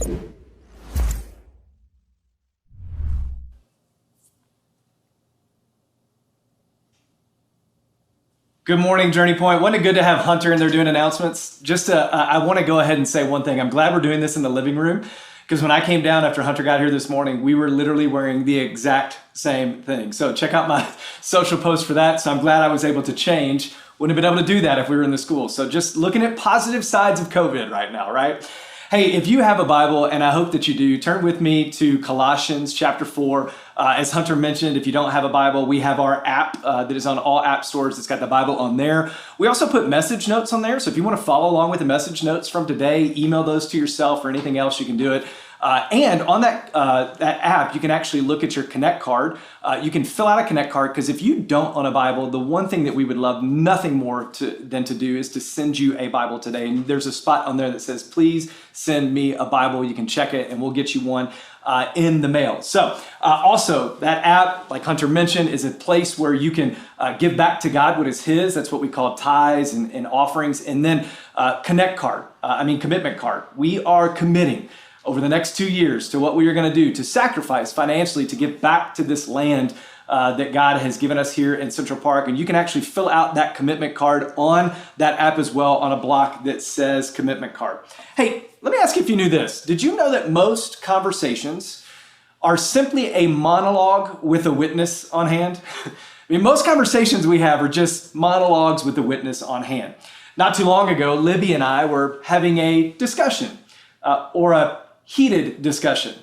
Good morning, Journey Point. Wasn't it good to have Hunter in there doing announcements? I want to go ahead and say one thing. I'm glad we're doing this in the living room because when I came down after Hunter got here this morning, we were literally wearing the exact same thing. So check out my social post for that. So I'm glad I was able to change. Wouldn't have been able to do that if we were in the school. So just looking at positive sides of COVID right now, right? Hey, if you have a Bible, and I hope that you do, turn with me to Colossians chapter 4. As Hunter mentioned, if you don't have a Bible, we have our app that is on all app stores. It's got the Bible on there. We also put message notes on there. So if you want to follow along with the message notes from today, email those to yourself or anything else, you can do it. And on that app, you can actually look at your Connect card. You can fill out a Connect card because if you don't own a Bible, the one thing that we would love nothing more than to do is to send you a Bible today. And there's a spot on there that says, please send me a Bible. You can check it and we'll get you one in the mail. So also that app, like Hunter mentioned, is a place where you can give back to God what is His. That's what we call tithes and offerings. And then commitment card. We are committing over the next 2 years to what we are going to do to sacrifice financially to give back to this land that God has given us here in Central Park. And you can actually fill out that commitment card on that app as well on a block that says commitment card. Hey, let me ask you if you knew this. Did you know that most conversations are simply a monologue with a witness on hand? I mean, most conversations we have are just monologues with a witness on hand. Not too long ago, Libby and I were having a discussion or a heated discussion.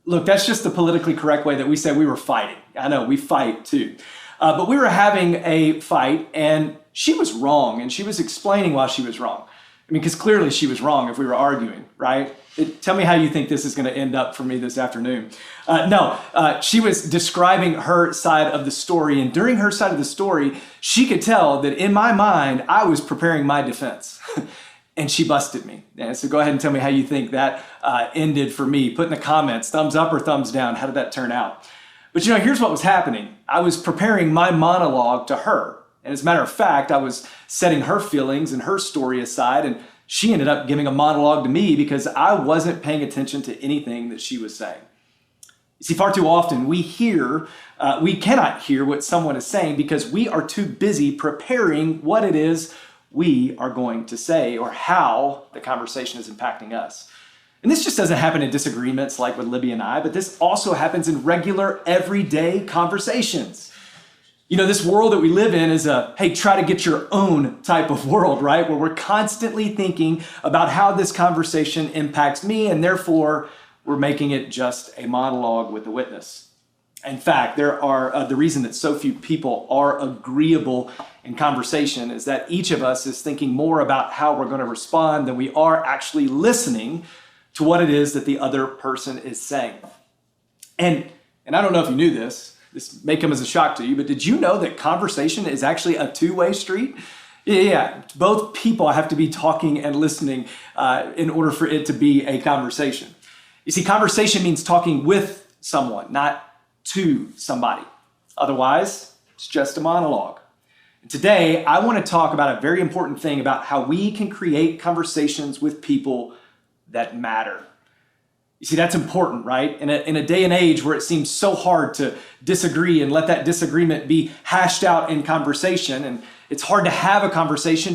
Look, that's just the politically correct way that we say we were fighting. I know, we fight too. But we were having a fight and she was wrong and she was explaining why she was wrong. I mean, because clearly she was wrong if we were arguing, right? Tell me how you think this is going to end up for me this afternoon. She was describing her side of the story, and during her side of the story, she could tell that in my mind, I was preparing my defense. And she busted me. And so go ahead and tell me how you think that ended for me. Put in the comments, thumbs up or thumbs down. How did that turn out? But here's what was happening. I was preparing my monologue to her. And as a matter of fact, I was setting her feelings and her story aside. And she ended up giving a monologue to me because I wasn't paying attention to anything that she was saying. You see, far too often we cannot hear what someone is saying because we are too busy preparing what it is we are going to say or how the conversation is impacting us. And this just doesn't happen in disagreements like with Libby and I, but this also happens in regular, everyday conversations. This world that we live in is try to get your own type of world, right? Where we're constantly thinking about how this conversation impacts me, and therefore we're making it just a monologue with a witness. In fact, the reason that so few people are agreeable in conversation is that each of us is thinking more about how we're going to respond than we are actually listening to what it is that the other person is saying. And I don't know if you knew this may come as a shock to you, but did you know that conversation is actually a two-way street? Yeah. Both people have to be talking and listening in order for it to be a conversation. You see, conversation means talking with someone, not to somebody. Otherwise, it's just a monologue. And today, I want to talk about a very important thing about how we can create conversations with people that matter. You see, that's important, right? In a day and age where it seems so hard to disagree and let that disagreement be hashed out in conversation, and it's hard to have a conversation